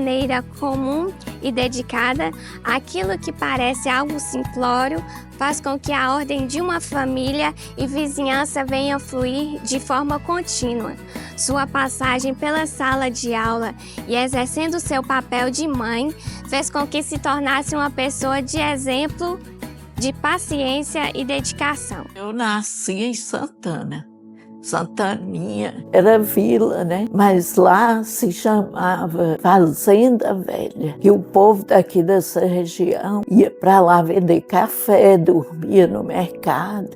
maneira comum e dedicada, aquilo que parece algo simplório faz com que a ordem de uma família e vizinhança venha fluir de forma contínua. Sua passagem pela sala de aula e exercendo seu papel de mãe fez com que se tornasse uma pessoa de exemplo de paciência e dedicação. Eu nasci em Santana. Santaninha era vila, né? Mas lá se chamava Fazenda Velha. E o povo daqui dessa região ia para lá vender café, dormia no mercado.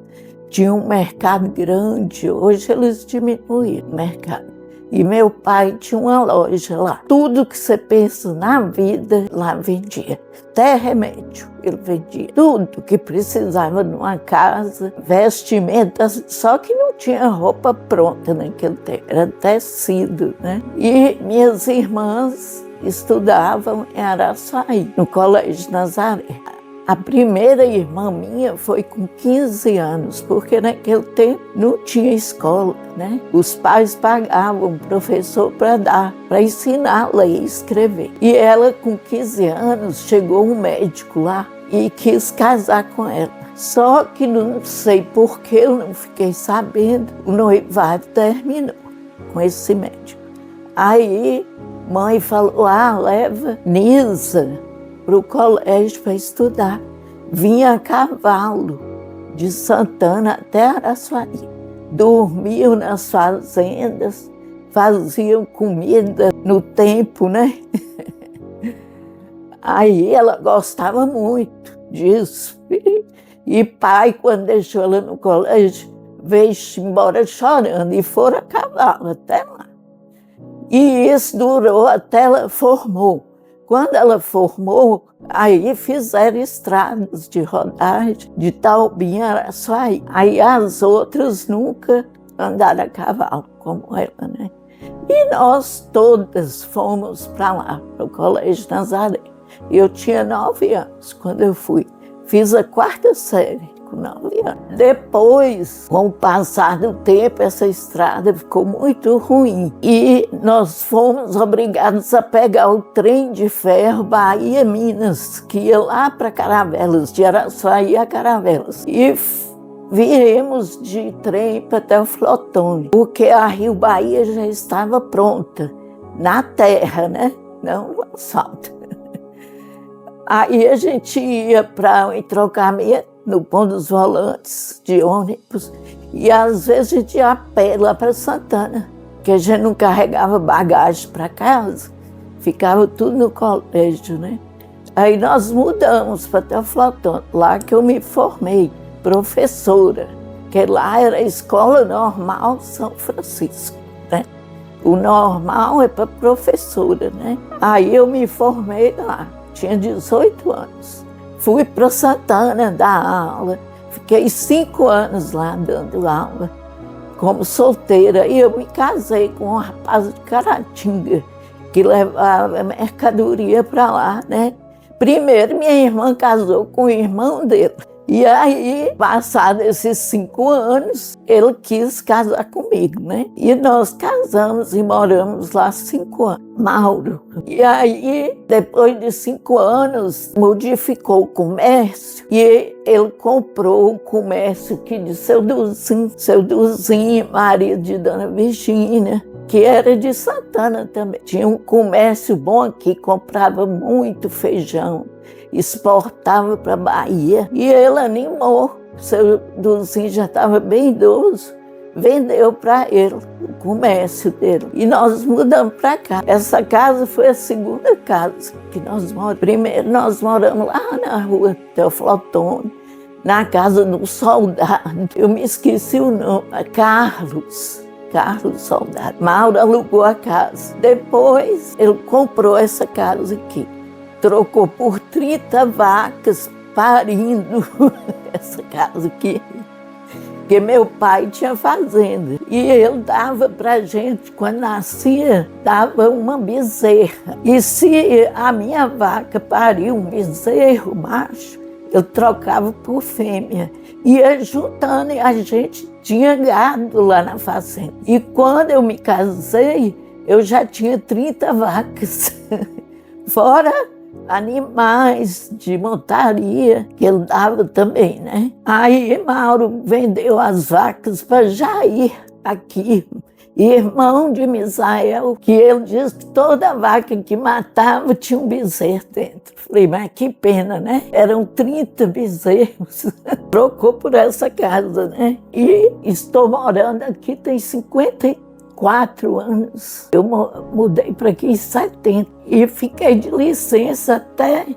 Tinha um mercado grande, hoje eles diminuíram o mercado. E meu pai tinha uma loja lá. Tudo que você pensa na vida, lá vendia. Até remédio ele vendia. Tudo que precisava numa casa, vestimentas, só que não tinha roupa pronta naquele tempo. Era tecido, né? E minhas irmãs estudavam em Araçuaí, no Colégio Nazaré. A primeira irmã minha foi com 15 anos, porque naquele tempo não tinha escola, né? Os pais pagavam um professor para ensinar a ler e escrever. E ela, com 15 anos, chegou um médico lá e quis casar com ela. Só que não sei por que eu não fiquei sabendo, o noivado terminou com esse médico. Aí, mãe falou, leva Nisa para o colégio para estudar. Vinha a cavalo de Santana até Araçuaí. Dormiam nas fazendas, faziam comida no tempo, né? Aí ela gostava muito disso. E pai, quando deixou ela no colégio, veio embora chorando e foram a cavalo até lá. E isso durou até ela formou. Quando ela formou, aí fizeram estradas de rodagem de Taubim a Araçuaí. Aí as outras nunca andaram a cavalo, como ela, né? E nós todas fomos para lá, para o Colégio Nazaré. Eu tinha 9 anos quando eu fui. Fiz a 4ª série com 9 anos. Depois, com o passar do tempo, essa estrada ficou muito ruim. E nós fomos obrigados a pegar o trem de ferro Bahia-Minas, que ia lá para Caravelas, de Araçuaí a Caravelas. E viemos de trem para Teoflotone, porque a Rio Bahia já estava pronta, na terra, né? Não no asfalto. Aí a gente ia para o entrocamento, no Pão dos Volantes, de ônibus, e às vezes a gente ia a pé lá para Santana, que a gente não carregava bagagem para casa, ficava tudo no colégio, né? Aí nós mudamos para Teoflotone, lá que eu me formei, professora, que lá era a Escola Normal São Francisco, né? O normal é para professora, né? Aí eu me formei lá, tinha 18 anos. Fui para Santana dar aula, fiquei 5 anos lá dando aula, como solteira. E eu me casei com um rapaz de Caratinga, que levava mercadoria para lá, né? Primeiro, minha irmã casou com o irmão dele. E aí, passados esses 5 anos, ele quis casar comigo, né? E nós casamos e moramos lá 5 anos. Mauro. E aí, depois de 5 anos, modificou o comércio e ele comprou o comércio aqui de Seu Duzinho, marido de Dona Virgínia, que era de Santana também. Tinha um comércio bom aqui, comprava muito feijão, exportava para Bahia. E ele animou, Seu Duzinho já estava bem idoso, vendeu para ele o comércio dele. E nós mudamos para cá. Essa casa foi a 2ª casa que nós moramos. Primeiro nós moramos lá na rua Teoflotone, na casa do soldado. Eu me esqueci o nome, Carlos Soldado. Mauro alugou a casa. Depois ele comprou essa casa aqui. Trocou por 30 vacas parindo essa casa aqui. Porque meu pai tinha fazenda. E ele dava pra gente, quando nascia, dava uma bezerra. E se a minha vaca pariu um bezerro macho, eu trocava por fêmea. Ia juntando e a gente tinha gado lá na fazenda. E quando eu me casei, eu já tinha 30 vacas. Fora animais de montaria, que ele dava também, né? Aí Mauro vendeu as vacas para Jair, aqui, irmão de Misael, que ele disse que toda vaca que matava tinha um bezerro dentro. Falei, mas que pena, né? Eram 30 bezerros. Trocou por essa casa, né? E estou morando aqui tem 54 anos. Eu mudei para aqui em 70 e fiquei de licença até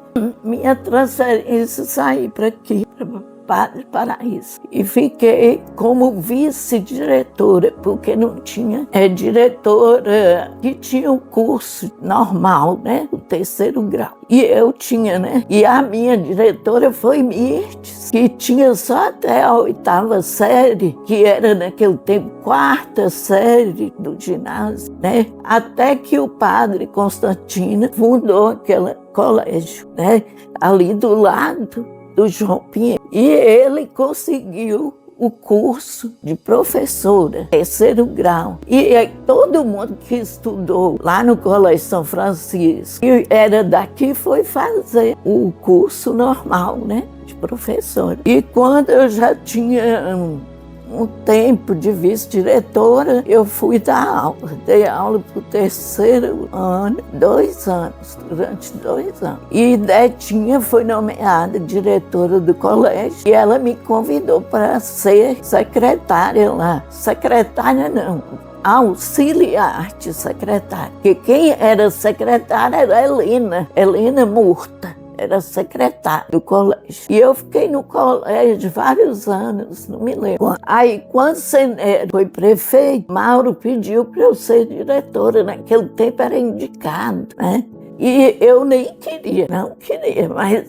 minha transferência sair para aqui, para Padre Paraíso. E fiquei como vice-diretora, porque não tinha diretora que tinha o curso normal, né? O 3º grau. E eu tinha, né? E a minha diretora foi Mirtes, que tinha só até a 8ª série, que era naquele tempo 4ª série do ginásio, né? Até que o padre Constantino fundou aquele colégio, né? Ali do lado do João Pinheiro. E ele conseguiu o curso de professora, 3º grau. E aí, todo mundo que estudou lá no Colégio São Francisco, e era daqui, foi fazer o curso normal, né, de professora. E quando eu já tinha um tempo de vice-diretora, eu fui dar aula. Dei aula para o 3º ano, 2 anos, durante 2 anos. E Detinha foi nomeada diretora do colégio e ela me convidou para ser secretária lá. Secretária não, auxiliar de secretária. Porque quem era secretária era Helena Murta. Era secretária do colégio. E eu fiquei no colégio vários anos, não me lembro. Aí, quando Cenero foi prefeito, Mauro pediu para eu ser diretora. Naquele tempo era indicado, né? E eu nem queria, não queria, mas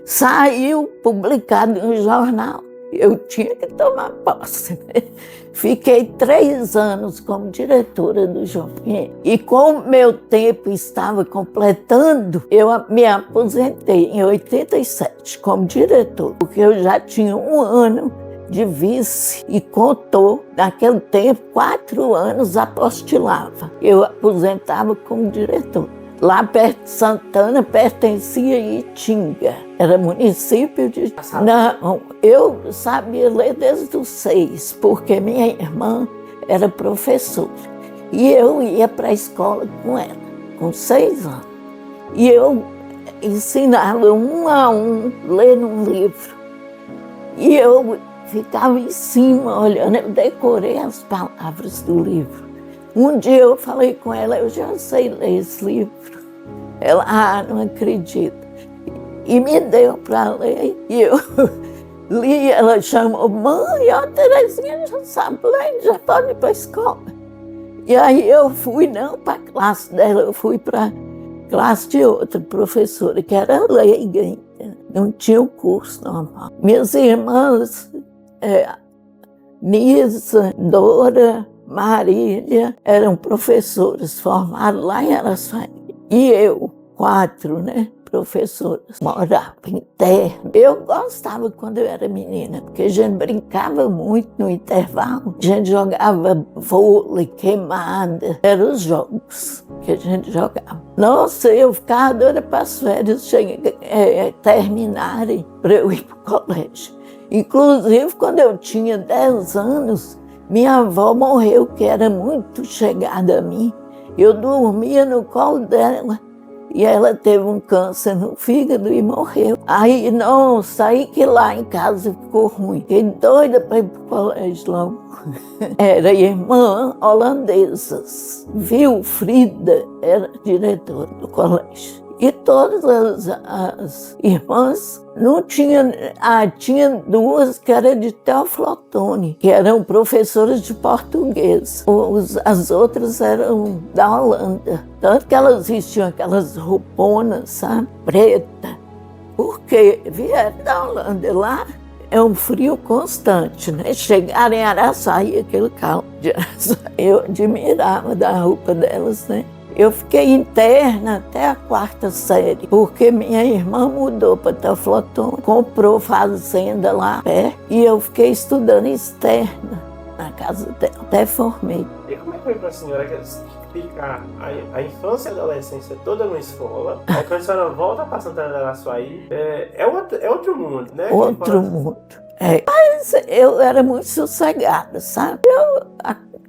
saiu publicado no jornal. Eu tinha que tomar posse, né? Fiquei 3 anos como diretora do João Pinheiro. E como meu tempo estava completando, eu me aposentei em 87 como diretor, porque eu já tinha 1 ano de vice e contou, naquele tempo, 4 anos apostilava. Eu aposentava como diretor. Lá perto de Santana pertencia a Itinga, era município de... Não, eu sabia ler desde os 6, porque minha irmã era professora. E eu ia para a escola com ela, com 6 anos. E eu ensinava 1 a 1, lendo um livro. E eu ficava em cima olhando, eu decorei as palavras do livro. Um dia eu falei com ela, eu já sei ler esse livro. Ela, não acredito. E me deu para ler. E eu li, ela chamou, mãe, a Terezinha já sabe ler, já pode ir para a escola. E aí eu fui, não para a classe dela, eu fui para a classe de outra professora, que era leiga ainda, não tinha o curso normal. Minhas irmãs, Nisa, Dora, Marília, eram professoras formadas lá em Araçuaí. E eu, 4, né, professoras, morava interno. Eu gostava quando eu era menina, porque a gente brincava muito no intervalo. A gente jogava vôlei, queimada. Eram os jogos que a gente jogava. Nossa, eu ficava doida para as férias terminarem para eu ir para o colégio. Inclusive, quando eu tinha 10 anos, minha avó morreu, que era muito chegada a mim. Eu dormia no colo dela e ela teve um câncer no fígado e morreu. Aí, nossa, aí que lá em casa ficou ruim. Fiquei doida para ir para o colégio logo. Era irmã holandesas. Wilfrida era diretora do colégio. E todas as irmãs não tinham... tinha 2 que eram de Teófilo Otoni, que eram professoras de português. As outras eram da Holanda. Tanto que elas vestiam aquelas rouponas, sabe? Preta. Porque vieram da Holanda. Lá é um frio constante, né? Chegaram em Araçuaí, aquele calor de Araçuaí. Eu admirava da roupa delas, né? Eu fiquei interna até a 4ª série, porque minha irmã mudou para Teófilo Otoni, comprou fazenda lá perto, e eu fiquei estudando externa na casa dela, até formei. E como é que foi para a senhora ficar a infância e a adolescência toda numa escola, aí quando a senhora volta para Santana do Araçuaí, é outro mundo, né? Outro mundo. Mas eu era muito sossegada, sabe?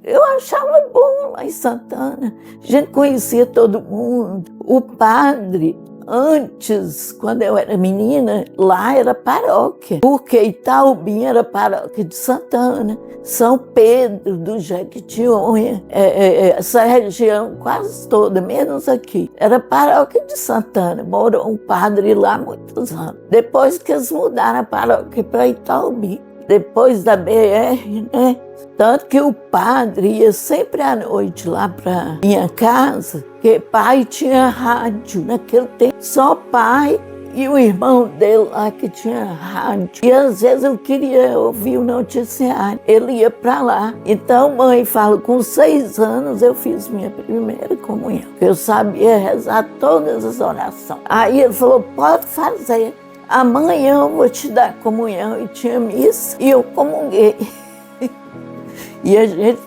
Eu achava bom lá em Santana. A gente conhecia todo mundo. O padre, antes, quando eu era menina, lá era paróquia, porque Itaubim era paróquia de Santana, São Pedro do Jequitinhonha, essa região quase toda, menos aqui, era paróquia de Santana. Morou um padre lá há muitos anos. Depois que eles mudaram a paróquia para Itaubim, depois da BR, né? Tanto que o padre ia sempre à noite lá para minha casa, porque pai tinha rádio naquele tempo. Só pai e o irmão dele lá que tinha rádio. E às vezes eu queria ouvir o noticiário. Ele ia para lá. Então mãe fala, com 6 anos eu fiz minha primeira comunhão. Eu sabia rezar todas as orações. Aí ele falou, pode fazer. Amanhã eu vou te dar comunhão. E tinha missa e eu comunguei. E a gente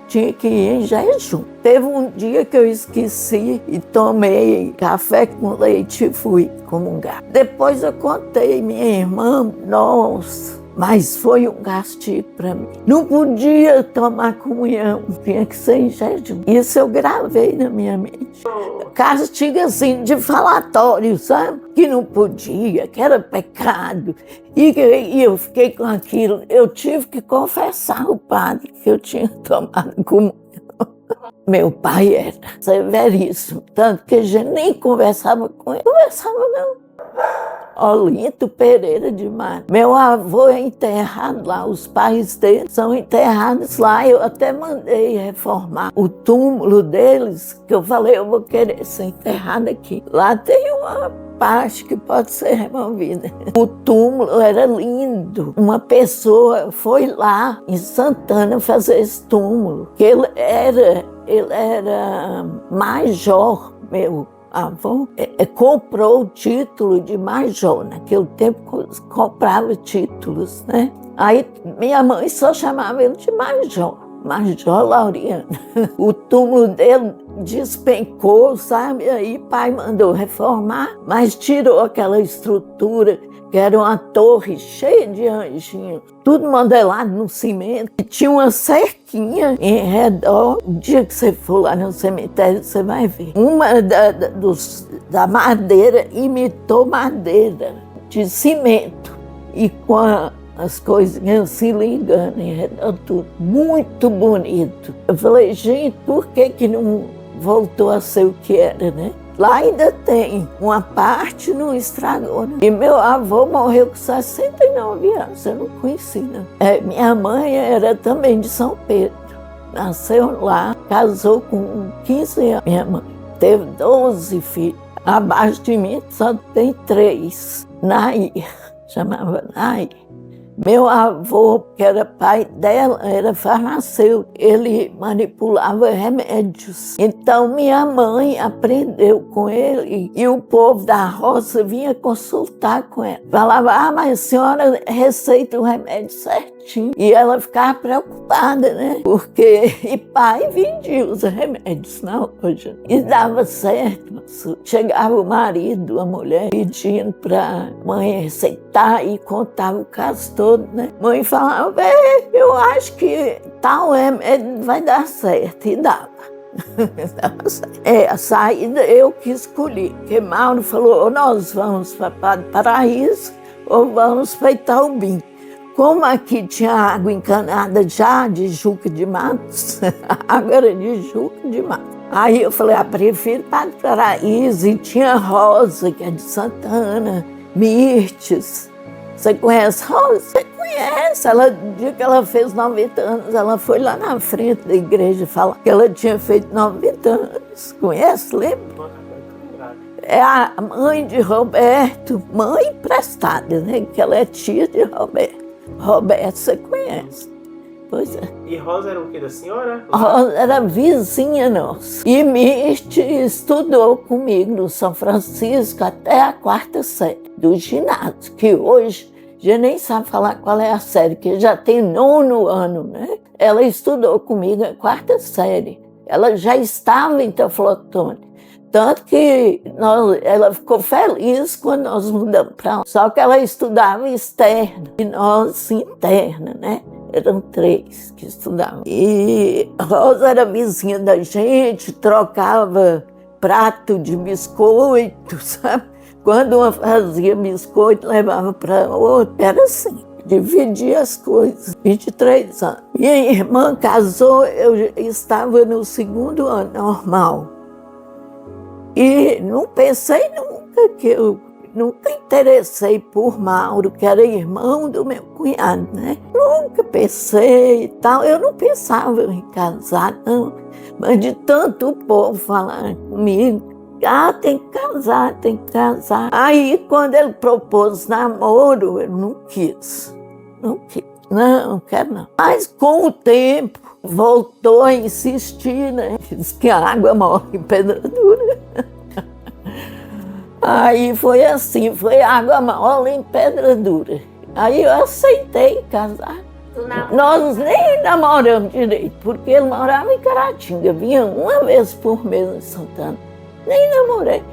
tinha que ir em jejum. Teve um dia que eu esqueci e tomei café com leite e fui comungar. Depois eu contei, minha irmã, nossa, mas foi um castigo para mim. Não podia tomar comunhão, tinha que ser em jejum. Isso eu gravei na minha mente. Castigo assim, de falatório, sabe? Que não podia, que era pecado. E eu fiquei com aquilo. Eu tive que confessar ao padre que eu tinha tomado comunhão. Meu pai era severíssimo, tanto que a gente nem conversava com ele. Conversava não. Olinto Pereira de Matos. Meu avô é enterrado lá, os pais dele são enterrados lá. Eu até mandei reformar o túmulo deles, que eu falei, eu vou querer ser enterrado aqui. Lá tem uma parte que pode ser removida. O túmulo era lindo. Uma pessoa foi lá em Santana fazer esse túmulo, que ele era major, meu avô comprou o título de major. Naquele tempo comprava títulos, né? Aí minha mãe só chamava ele de major. Major Laureano. O túmulo dele despencou, sabe? Aí pai mandou reformar, mas tirou aquela estrutura que era uma torre cheia de anjinhos, tudo modelado no cimento. E tinha uma cerquinha em redor. O dia que você for lá no cemitério, você vai ver. Uma da madeira imitou madeira de cimento. E com as coisinhas se ligando em redor, tudo. Muito bonito. Eu falei, gente, por que não voltou a ser o que era, né? Lá ainda tem uma parte, não estragou, né? E meu avô morreu com 69 anos, eu não conheci, não. Minha mãe era também de São Pedro. Nasceu lá, casou com 15 anos. Minha mãe teve 12 filhos. Abaixo de mim só tem 3. Nair, chamava Nair. Meu avô, que era pai dela, era farmacêutico. Ele manipulava remédios. Então minha mãe aprendeu com ele e o povo da roça vinha consultar com ela. Falava, mas a senhora receita o remédio certinho. E ela ficava preocupada, né? Porque pai vendia os remédios na loja. E dava certo. Chegava o marido, a mulher, pedindo para mãe receitar e contava o caso todo, né? Mãe falava, eu acho que tal remédio vai dar certo. E dava. A saída eu que escolhi. Porque Mauro falou, nós vamos para Paraíso ou vamos para Itaubim. Como aqui tinha água encanada já de Juca de Matos, a água era de Juca de Matos. Aí eu falei, prefiro para Paraíso. E tinha Rosa, que é de Santana, Mirtes. Você conhece Rosa? Você conhece. No dia que ela fez 90 anos, ela foi lá na frente da igreja falar que ela tinha feito 90 anos. Conhece? Lembra? É a mãe de Roberto, mãe emprestada, né? Que ela é tia de Roberto. Roberto, você conhece? Pois é. E Rosa era o que da senhora? Rosa era vizinha nossa. E Mirte estudou comigo no São Francisco até a 4ª série do ginásio, que hoje já nem sabe falar qual é a série, que já tem 9º ano, né? Ela estudou comigo a 4ª série. ela já estava em Teoflotone. Tanto que ela ficou feliz quando nós mudamos para lá. Só que ela estudava externa e nós interna, né? Eram 3 que estudavam. E Rosa era vizinha da gente, trocava prato de biscoito, sabe? Quando uma fazia biscoito, levava para outra. Era assim, dividia as coisas. 23 anos. Minha irmã casou, eu estava no 2º ano normal. E não pensei nunca interessei por Mauro, que era irmão do meu cunhado, né? Nunca pensei e tal. Eu não pensava em casar, não. Mas de tanto o povo falar comigo, tem que casar, tem que casar. Aí, quando ele propôs namoro, eu não quis. Não quero não. Mas com o tempo, voltou a insistir, né? Diz que a água morre em pedra dura. Aí foi assim, foi água mole em pedra dura. Aí eu aceitei casar. Nós nem namoramos direito, porque ele morava em Caratinga, vinha uma vez por mês em Santana. Nem namorei.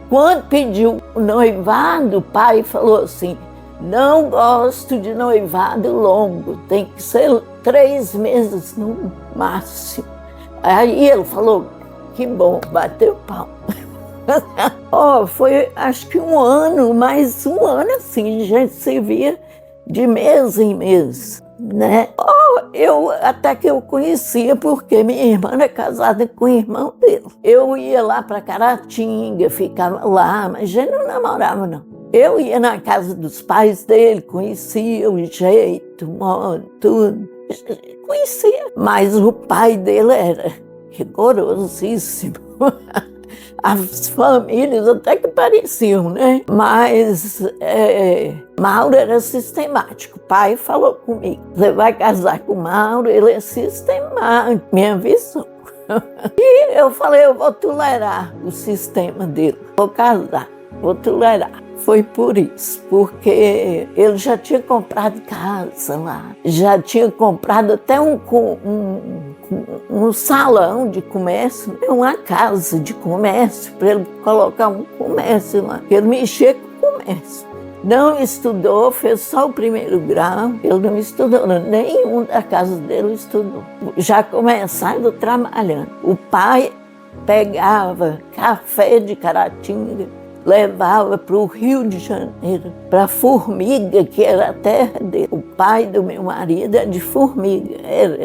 Quando pediu o noivado, o pai falou assim: não gosto de noivado longo, tem que ser 3 meses no máximo. Aí ele falou: que bom, bateu pau. Foi acho que 1 ano, mais 1 ano assim, a gente se via de mês em mês, né? Até que eu conhecia, porque minha irmã era casada com o irmão dele. Eu ia lá para Caratinga, ficava lá, mas a gente não namorava, não. Eu ia na casa dos pais dele, conhecia o jeito, o modo, tudo. Conhecia, mas o pai dele era rigorosíssimo. As famílias até que pareciam, né? Mas Mauro era sistemático. O pai falou comigo: você vai casar com Mauro, ele é sistemático, minha visão. E eu falei: eu vou tolerar o sistema dele, vou casar, vou tolerar. Foi por isso, porque ele já tinha comprado casa lá, já tinha comprado até um salão de comércio, uma casa de comércio, para ele colocar um comércio lá. Ele mexia com comércio. Não estudou, fez só o 1º grau, ele não estudou, nenhum da casa dele estudou. Já começaram trabalhando. O pai pegava café de Caratinga, levava para o Rio de Janeiro, para Formiga, que era a terra dele. O pai do meu marido é de Formiga,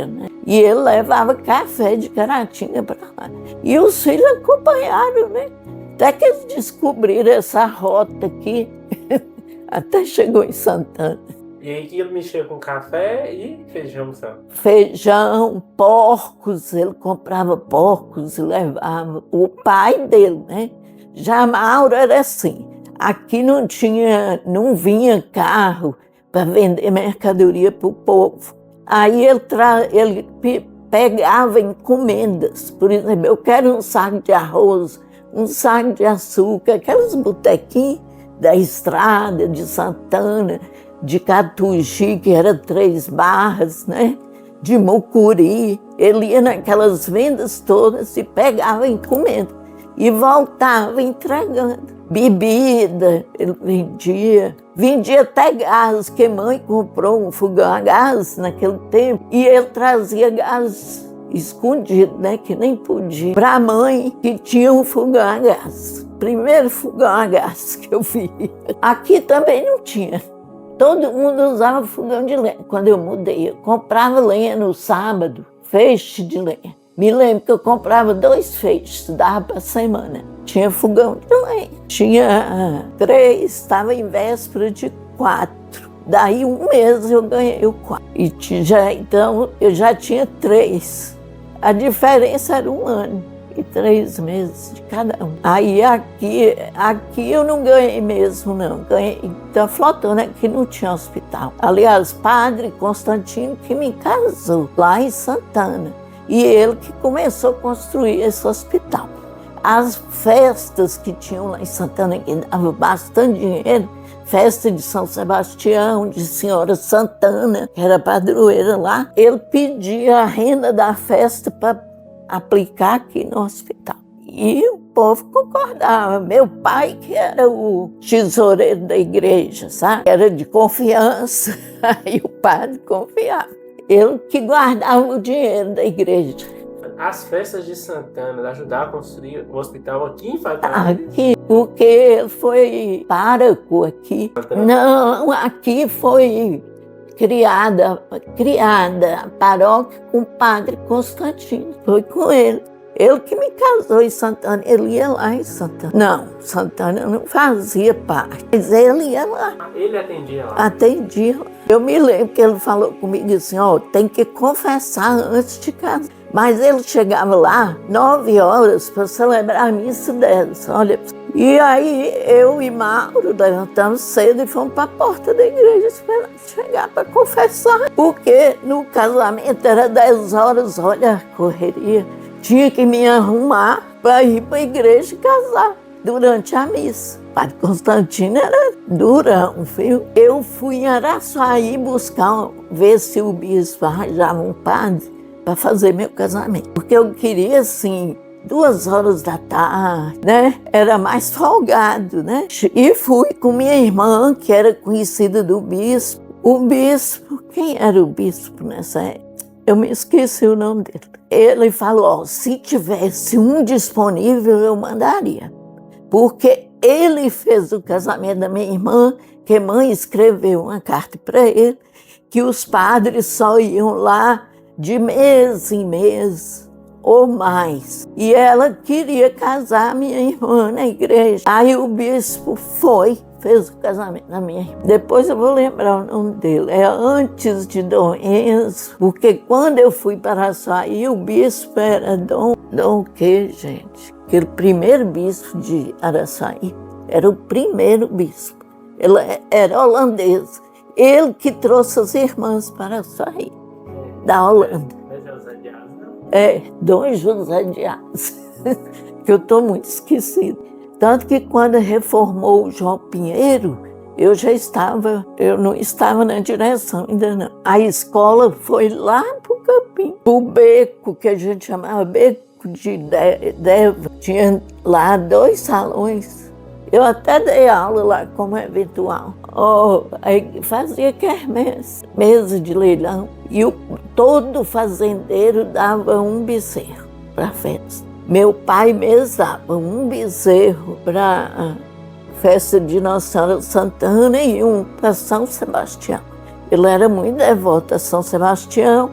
né? E ele levava café de Caratinga para lá. E os filhos acompanharam, né? Até que eles descobriram essa rota aqui, até chegou em Santana. E aí que ele mexia com café e feijão, sabe? Feijão, porcos, ele comprava porcos e levava. O pai dele, né? Já Mauro era assim, aqui não vinha carro para vender mercadoria para o povo. Aí ele pegava encomendas, por exemplo, eu quero um saco de arroz, um saco de açúcar, aqueles botequinhos da estrada de Santana, de Catugi, que era 3 barras, né? De Mucuri. Ele ia naquelas vendas todas e pegava encomenda. E voltava entregando. Bebida, ele vendia até gás, que mãe comprou um fogão a gás naquele tempo, e ele trazia gás escondido, né, que nem podia, para a mãe que tinha um fogão a gás. Primeiro fogão a gás que eu vi. Aqui também não tinha. Todo mundo usava fogão de lenha. Quando eu mudei, eu comprava lenha no sábado, feixe de lenha. Me lembro que eu comprava 2 feixes, dava para semana. Tinha fogão de lenha. Tinha 3, estava em véspera de 4. Daí 1 mês eu ganhei o 4. Então eu já tinha 3. A diferença era 1 ano e 3 meses de cada um. Aí aqui eu não ganhei mesmo, não. Ganhei da Flotona, que não tinha hospital. Aliás, padre Constantino que me casou lá em Santana. E ele que começou a construir esse hospital. As festas que tinham lá em Santana, que davam bastante dinheiro, festa de São Sebastião, de Senhora Santana, que era padroeira lá, ele pedia a renda da festa para aplicar aqui no hospital. E o povo concordava. Meu pai, que era o tesoureiro da igreja, sabe? Era de confiança, aí o padre confiava. Ele que guardava o dinheiro da igreja. As festas de Santana ajudaram a construir o hospital aqui em Fortaleza? Aqui, porque ele foi pároco aqui. Não, aqui foi criada a paróquia com o padre Constantino. Foi com ele. Ele que me casou em Santana, ele ia lá em Santana. Não, Santana não fazia parte, mas ele ia lá. Ele atendia lá? Atendia. Eu me lembro que ele falou comigo assim, ó, tem que confessar antes de casar. Mas ele chegava lá 9 horas para celebrar a missa 10, olha. E aí eu e Mauro levantamos cedo e fomos para a porta da igreja esperando chegar para confessar. Porque no casamento era 10 horas, olha a correria. Tinha que me arrumar para ir para a igreja e casar durante a missa. O padre Constantino era durão, viu? Eu fui em Araçuaí ver se o bispo arranjava um padre para fazer meu casamento. Porque eu queria, assim, 2 horas da tarde, né? Era mais folgado, né? E fui com minha irmã, que era conhecida do bispo. O bispo, quem era o bispo nessa época? Eu me esqueci o nome dele. Ele falou, ó, se tivesse um disponível, eu mandaria. Porque ele fez o casamento da minha irmã, que a mãe escreveu uma carta para ele, que os padres só iam lá de mês em mês ou mais. E ela queria casar minha irmã na igreja. Aí o bispo fez o casamento da minha irmã. Depois eu vou lembrar o nome dele. É antes de Dom Enzo, porque quando eu fui para Araçuaí, o bispo era Dom o quê, gente? Aquele primeiro bispo de Araçuaí. Era o primeiro bispo. Ele era holandês. Ele que trouxe as irmãs para Araçuaí, da Holanda. José de Asa, não? É, Dom José de Asa, que eu estou muito esquecida. Tanto que quando reformou o João Pinheiro, eu não estava na direção ainda não. A escola foi lá para o campinho, o beco, que a gente chamava beco de Deva. Tinha lá 2 salões. Eu até dei aula lá como eventual. Aí fazia quermesse, mesa de leilão. E todo fazendeiro dava um bezerro para a festa. Meu pai mesava um bezerro para a festa de Nossa Senhora de Santana e um para São Sebastião. Ele era muito devoto a São Sebastião,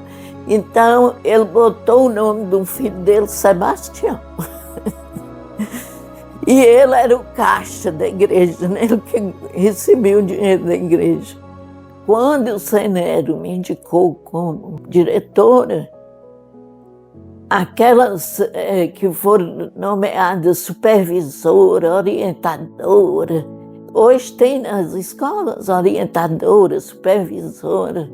então ele botou o nome do filho dele, Sebastião. E ele era o caixa da igreja, né? Ele que recebia o dinheiro da igreja. Quando o Senero me indicou como diretora, aquelas que foram nomeadas supervisora, orientadora, hoje tem nas escolas orientadora, supervisora,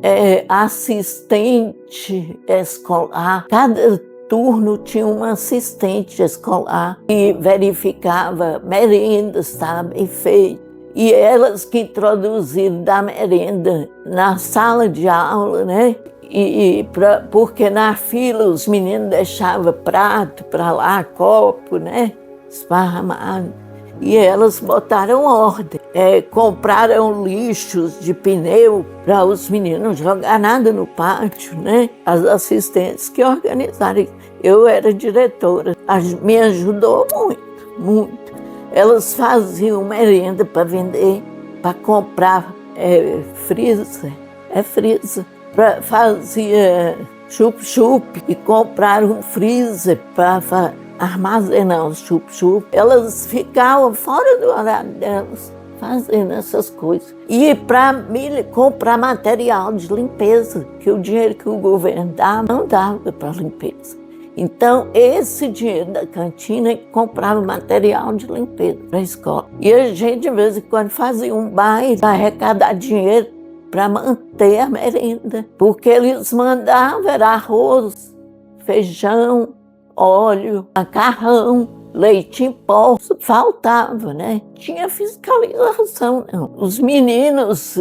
assistente escolar. Cada turno tinha uma assistente escolar que verificava merendas, estava bem feito. E elas que introduziram da merenda na sala de aula, né? Porque na fila os meninos deixavam prato para lá, copo, né? Esparramado. E elas botaram ordem. Compraram lixos de pneu para os meninos não jogar nada no pátio, né? As assistentes que organizaram. Eu era diretora. Me ajudou muito, muito. Elas faziam merenda para vender, para comprar freezer. Fazia chup-chup e compraram um freezer para armazenar os chup-chup. Elas ficavam fora do horário delas fazendo essas coisas. E para comprar material de limpeza, que o dinheiro que o governo dava não dava para limpeza. Então, esse dinheiro da cantina comprava material de limpeza para a escola. E a gente, de vez em quando, fazia um baile para arrecadar dinheiro para manter a merenda. Porque eles mandavam, era arroz, feijão, óleo, macarrão, leite em pó. Faltava, né? Tinha fiscalização, não. Os meninos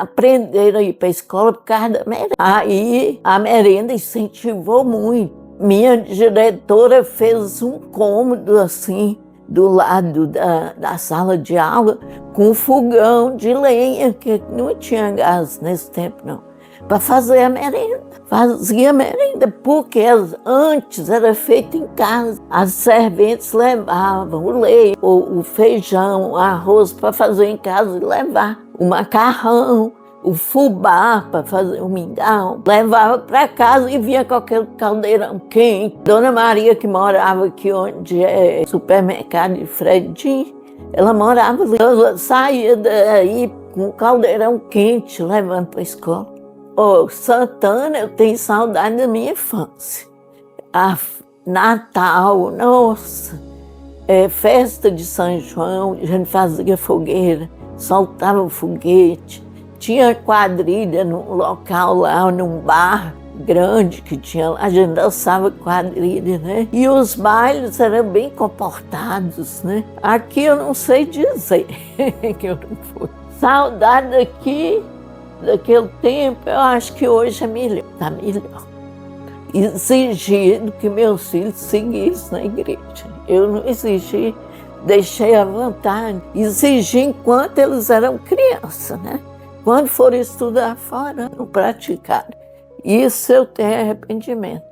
aprenderam a ir para a escola por causa da merenda. Aí a merenda incentivou muito. minha diretora fez um cômodo assim, do lado da sala de aula, com um fogão de lenha, que não tinha gás nesse tempo, não, para fazer a merenda. Fazia merenda, porque antes era feito em casa. As serventes levavam o leite, o feijão, o arroz para fazer em casa e levar. O macarrão, o fubá para fazer o mingau. Levava para casa e vinha com aquele caldeirão quente. Dona Maria, que morava aqui onde é supermercado de Fredinho, ela morava ali. Ela saía daí com o caldeirão quente, levando para a escola. Santana, eu tenho saudade da minha infância. Natal, nossa, festa de São João, a gente fazia fogueira, soltava foguete. Tinha quadrilha num local lá, num bar grande que tinha lá, a gente dançava quadrilha, né? E os bailes eram bem comportados, né? Aqui eu não sei dizer que eu não fui. Saudade daqui, daquele tempo, eu acho que hoje é melhor, tá melhor. Exigindo que meus filhos seguissem na igreja. Eu não exigi, deixei à vontade. Exigi enquanto eles eram crianças, né? Quando foram estudar fora, não praticaram. Isso eu tenho arrependimento.